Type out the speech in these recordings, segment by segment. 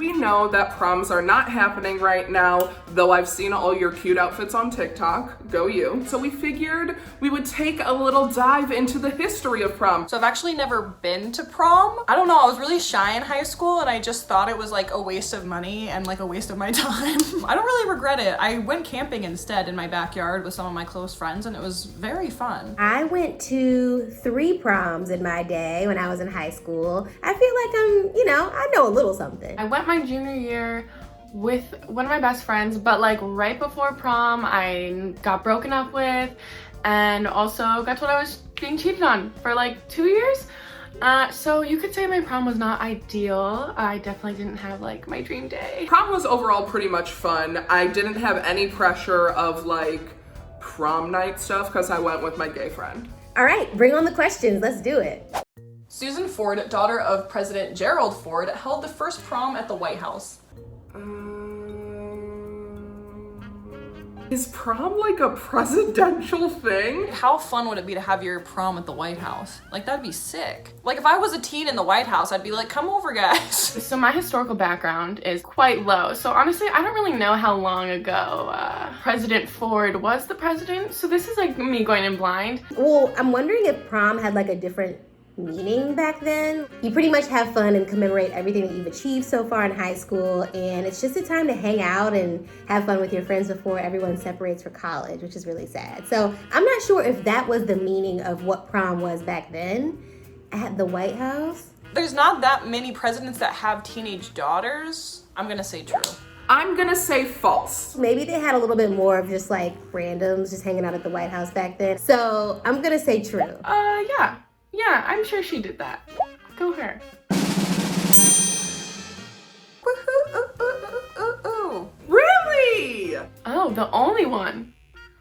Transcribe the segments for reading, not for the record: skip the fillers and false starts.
We know that proms are not happening right now, though I've seen all your cute outfits on TikTok. Go you. So we figured we would take a little dive into the history of prom. So I've actually never been to prom. I don't know, I was really shy in high school and I just thought it was like a waste of money and like a waste of my time. I don't really regret it. I went camping instead in my backyard with some of my close friends and it was very fun. I went to 3 proms in my day when I was in high school. I feel like I know a little something. I went my junior year with one of my best friends, but like right before prom, I got broken up with and also got told I was being cheated on for like 2 years. So you could say my prom was not ideal. I definitely didn't have like my dream day. Prom was overall pretty much fun. I didn't have any pressure of like prom night stuff because I went with my gay friend. All right, bring on the questions. Let's do it. Susan Ford, daughter of President Gerald Ford, held the first prom at the White House. Is prom like a presidential thing? How fun would it be to have your prom at the White House? Like, that'd be sick. Like, if I was a teen in the White House, I'd be like, come over, guys. So my historical background is quite low. So honestly, I don't really know how long ago President Ford was the president. So this is like me going in blind. Well, I'm wondering if prom had like a different meaning back then. You pretty much have fun and commemorate everything that you've achieved so far in high school, and it's just a time to hang out and have fun with your friends before everyone separates for college, which is really sad. So I'm not sure if that was the meaning of what prom was back then at the White House. There's not that many presidents that have teenage daughters. I'm gonna say true. I'm gonna say false. Maybe they had a little bit more of just like randoms just hanging out at the White House back then. So I'm gonna say true. Yeah, I'm sure she did that. Go her. Really? Oh, the only one.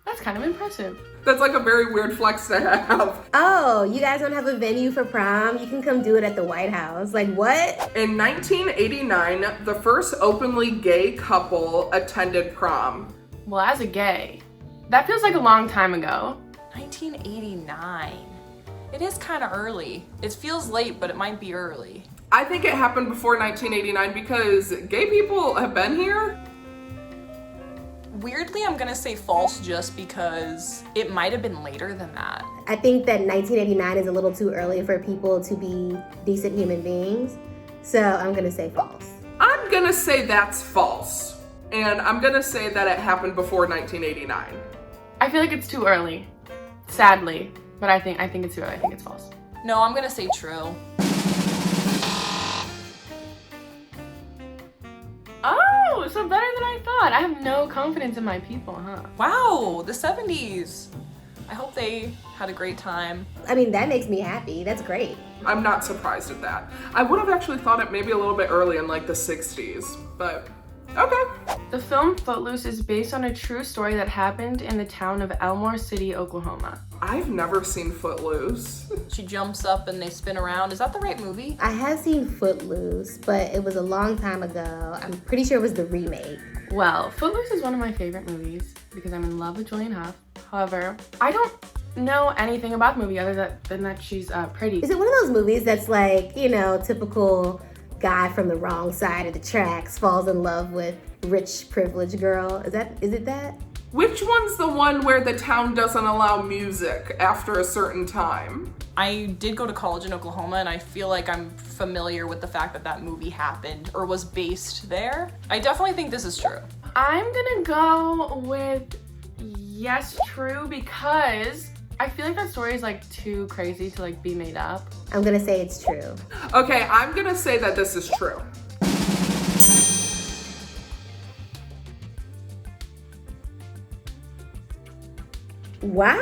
That's kind of impressive. That's like a very weird flex to have. Oh, you guys don't have a venue for prom? You can come do it at the White House. Like what? In 1989, the first openly gay couple attended prom. Well, as a gay, that feels like a long time ago. 1989. It is kind of early. It feels late, but it might be early. I think it happened before 1989 because gay people have been here. Weirdly, I'm gonna say false just because it might have been later than that. I think that 1989 is a little too early for people to be decent human beings. So I'm gonna say false. I'm gonna say that's false. And I'm gonna say that it happened before 1989. I feel like it's too early, sadly. But I think it's too early. I think it's false. No, I'm gonna say true. Oh, so better than I thought. I have no confidence in my people, huh? Wow, the 70s. I hope they had a great time. I mean, that makes me happy. That's great. I'm not surprised at that. I would have actually thought it maybe a little bit early in like the 60s, but okay. The film Footloose is based on a true story that happened in the town of Elmore City, Oklahoma. I've never seen Footloose. She jumps up and they spin around. Is that the right movie? I have seen Footloose, but it was a long time ago. I'm pretty sure it was the remake. Well, Footloose is one of my favorite movies because I'm in love with Julianne Hough. However, I don't know anything about the movie other than that she's pretty. Is it one of those movies that's like, typical guy from the wrong side of the tracks falls in love with rich privileged girl? Is it that? Which one's the one where the town doesn't allow music after a certain time? I did go to college in Oklahoma and I feel like I'm familiar with the fact that that movie happened or was based there. I definitely think this is true. I'm gonna go with yes, true, because I feel like that story is like too crazy to like be made up. I'm gonna say it's true. Okay, I'm gonna say that this is true. Wow.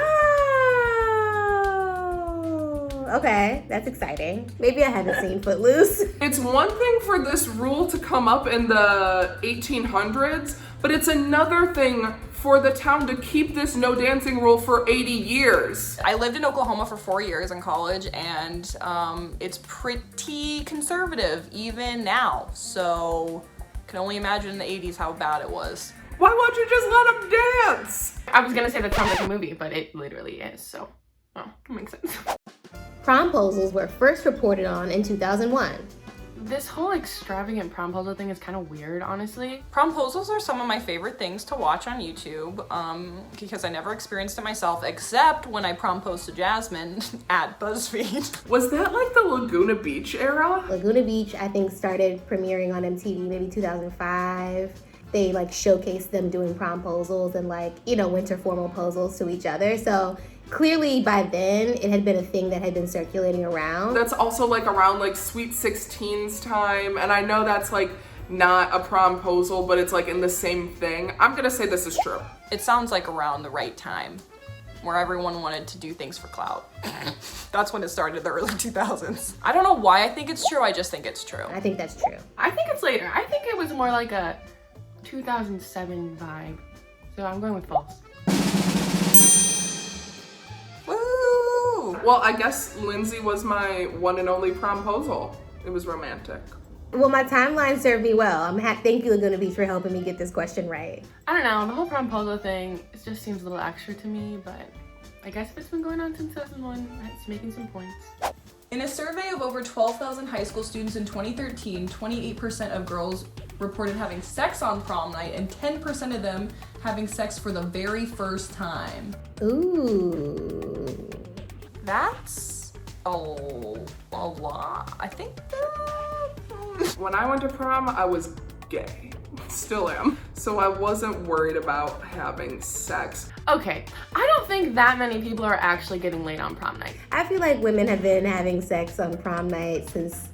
Okay, that's exciting. Maybe I haven't seen Footloose. It's one thing for this rule to come up in the 1800s, but it's another thing for the town to keep this no dancing rule for 80 years. I lived in Oklahoma for 4 years in college and it's pretty conservative even now. So can only imagine in the 80s how bad it was. Why won't you just let them dance? I was gonna say that sounds like a movie, but it literally is, so, oh, that makes sense. Promposals were first reported on in 2001. This whole extravagant promposal thing is kind of weird, honestly. Promposals are some of my favorite things to watch on YouTube, because I never experienced it myself, except when I promposed to Jasmine at BuzzFeed. Was that like the Laguna Beach era? Laguna Beach, I think, started premiering on MTV maybe 2005. They like showcased them doing promposals and like, you know, winter formal posals to each other. So clearly by then it had been a thing that had been circulating around. That's also like around like Sweet 16's time, and I know that's like not a promposal, but it's like in the same thing. I'm gonna say this is true. It sounds like around the right time, where everyone wanted to do things for clout. That's when it started, the early 2000s. I don't know why I think it's true, I just think it's true. I think that's true. I think it's later. I think it was more like a 2007 vibe. So I'm going with false. Woo! Well, I guess Lindsay was my one and only promposal. It was romantic. Well, my timeline served me well. Thank you, Laguna Beach, for helping me get this question right. I don't know, the whole promposal thing, it just seems a little extra to me, but I guess if it's been going on since 2001, it's making some points. In a survey of over 12,000 high school students in 2013, 28% of girls reported having sex on prom night and 10% of them having sex for the very first time. Ooh. That's a lot. I think When I went to prom, I was gay. Still am. So I wasn't worried about having sex. Okay, I don't think that many people are actually getting laid on prom night. I feel like women have been having sex on prom night since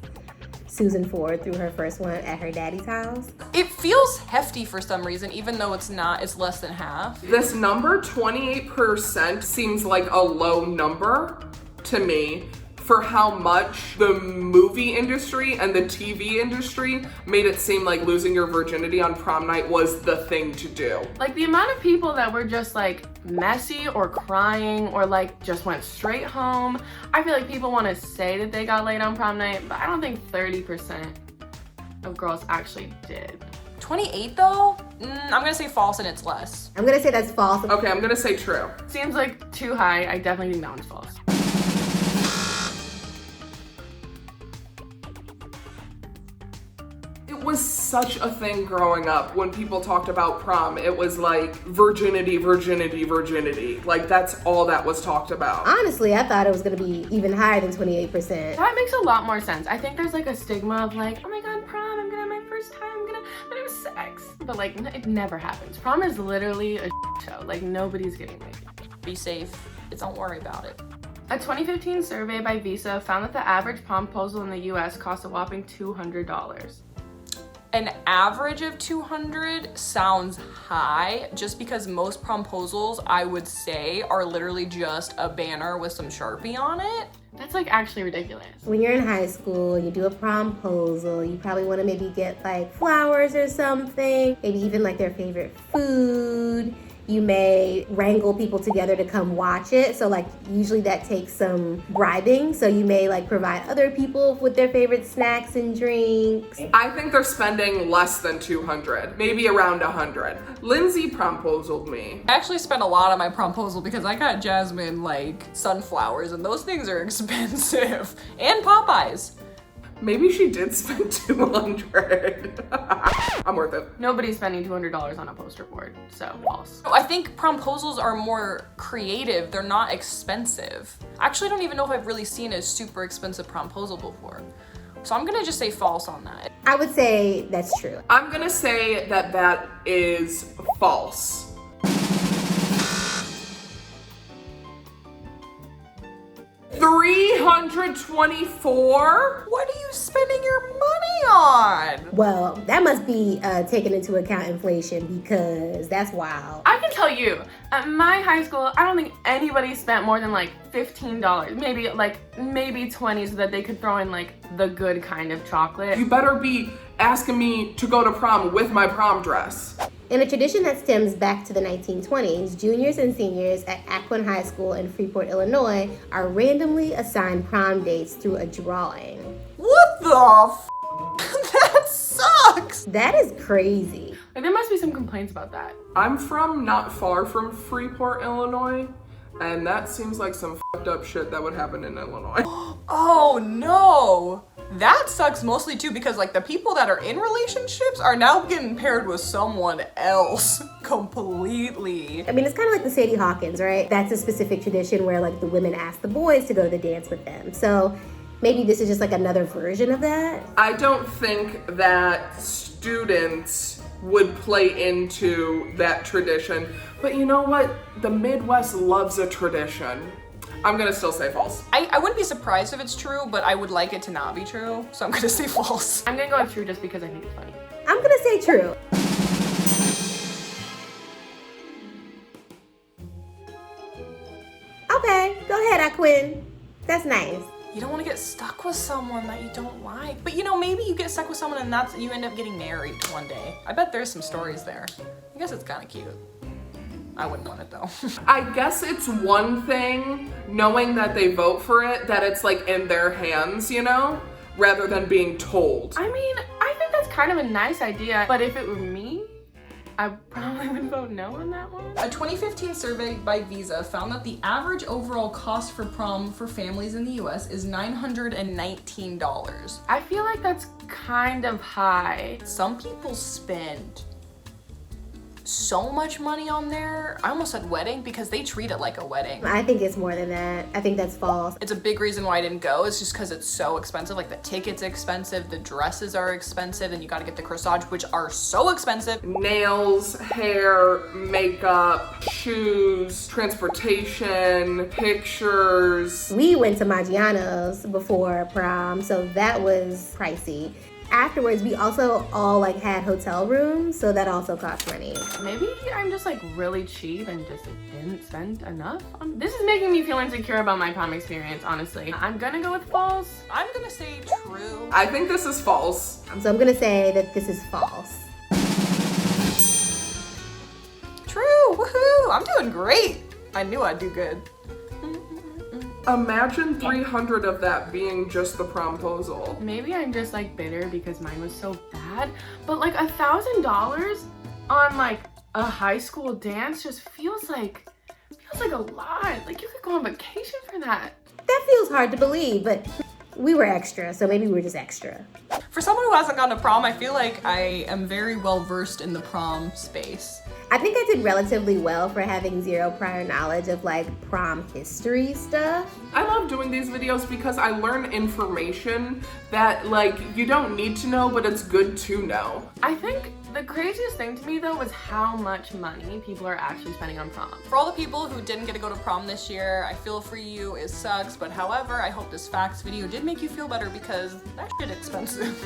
Susan Ford threw her first one at her daddy's house. it feels hefty for some reason, even though it's not, it's less than half. This number, 28%, seems like a low number to me for how much the movie industry and the TV industry made it seem like losing your virginity on prom night was the thing to do. Like the amount of people that were just like messy or crying or like just went straight home. I feel like people want to say that they got laid on prom night, but I don't think 30% of girls actually did. 28 though? I'm gonna say false and it's less. I'm gonna say that's false. Okay, I'm gonna say true. Seems like too high. I definitely think that one's false. It was such a thing growing up when people talked about prom. It was like virginity, virginity, virginity. Like that's all that was talked about. Honestly, I thought it was gonna be even higher than 28%. That makes a lot more sense. I think there's like a stigma of like, oh my god, prom, I'm gonna have my first time, but it was sex. But like, it never happens. Prom is literally a show. Like nobody's getting laid. Be safe. Don't worry about it. A 2015 survey by Visa found that the average promposal in the US cost a whopping $200. An average of 200 sounds high, just because most promposals, I would say, are literally just a banner with some Sharpie on it. That's like actually ridiculous. When you're in high school, you do a promposal, you probably want to maybe get like flowers or something, maybe even like their favorite food. You may wrangle people together to come watch it. So like usually that takes some bribing. So you may like provide other people with their favorite snacks and drinks. I think they're spending less than 200, maybe around 100. Lindsay promposaled me. I actually spent a lot on my promposal because I got Jasmine like sunflowers and those things are expensive. And Popeyes. Maybe she did spend 200. I'm worth it. Nobody's spending $200 on a poster board, so false. I think promposals are more creative. They're not expensive. I actually don't even know if I've really seen a super expensive promposal before. So I'm gonna just say false on that. I would say that's true. I'm gonna say that that is false. $324? What are you spending your money on? Well, that must be taken into account inflation because that's wild. I can tell you, at my high school, I don't think anybody spent more than like $15. Maybe 20 so that they could throw in like the good kind of chocolate. You better be asking me to go to prom with my prom dress. In a tradition that stems back to the 1920s, juniors and seniors at Aquin High School in Freeport, Illinois are randomly assigned prom dates through a drawing. What the f? That sucks! That is crazy. Like, there must be some complaints about that. I'm from not far from Freeport, Illinois, and that seems like some fucked up shit that would happen in Illinois. Oh no! That sucks mostly too because like the people that are in relationships are now getting paired with someone else completely. I mean, it's kind of like the Sadie Hawkins, right? That's a specific tradition where like the women ask the boys to go to the dance with them. So maybe this is just like another version of that. I don't think that students would play into that tradition. But you know what? The Midwest loves a tradition. I'm gonna still say false. I wouldn't be surprised if it's true, but I would like it to not be true. So I'm gonna say false. I'm gonna go with true just because I think it's funny. I'm gonna say true. Okay, go ahead, Aquin. That's nice. You don't want to get stuck with someone that you don't like. But you know, maybe you get stuck with someone and you end up getting married one day. I bet there's some stories there. I guess it's kind of cute. I wouldn't want it though. I guess it's one thing knowing that they vote for it, that it's like in their hands, you know, rather than being told. I mean, I think that's kind of a nice idea, but if it were me, I probably would vote no on that one. A 2015 survey by Visa found that the average overall cost for prom for families in the US is $919. I feel like that's kind of high. Some people spend so much money on there. I almost said wedding because they treat it like a wedding. I think it's more than that. I think that's false. It's a big reason why I didn't go. It's just because it's so expensive. Like the ticket's expensive, the dresses are expensive, and you gotta get the corsage, which are so expensive. Nails, hair, makeup, shoes, transportation, pictures. We went to Maggiano's before prom, so that was pricey. Afterwards, we also all like had hotel rooms, so that also cost money. Maybe I'm just like really cheap and just like, didn't spend enough on. This is making me feel insecure about my prom experience, honestly. I'm gonna go with false. I'm gonna say true. I think this is false. So I'm gonna say that this is false. True, woohoo! I'm doing great. I knew I'd do good. Imagine 300 of that being just the promposal. Maybe I'm just like bitter because mine was so bad, but like $1,000 on like a high school dance just feels like a lot. Like you could go on vacation for that. That feels hard to believe, but we were extra, so maybe we were just extra. For someone who hasn't gone to prom, I feel like I am very well versed in the prom space. I think I did relatively well for having zero prior knowledge of like prom history stuff. I love doing these videos because I learn information that like you don't need to know, but it's good to know. I think the craziest thing to me though was how much money people are actually spending on prom. For all the people who didn't get to go to prom this year, I feel for you, it sucks, but however, I hope this facts video did make you feel better because that shit expensive.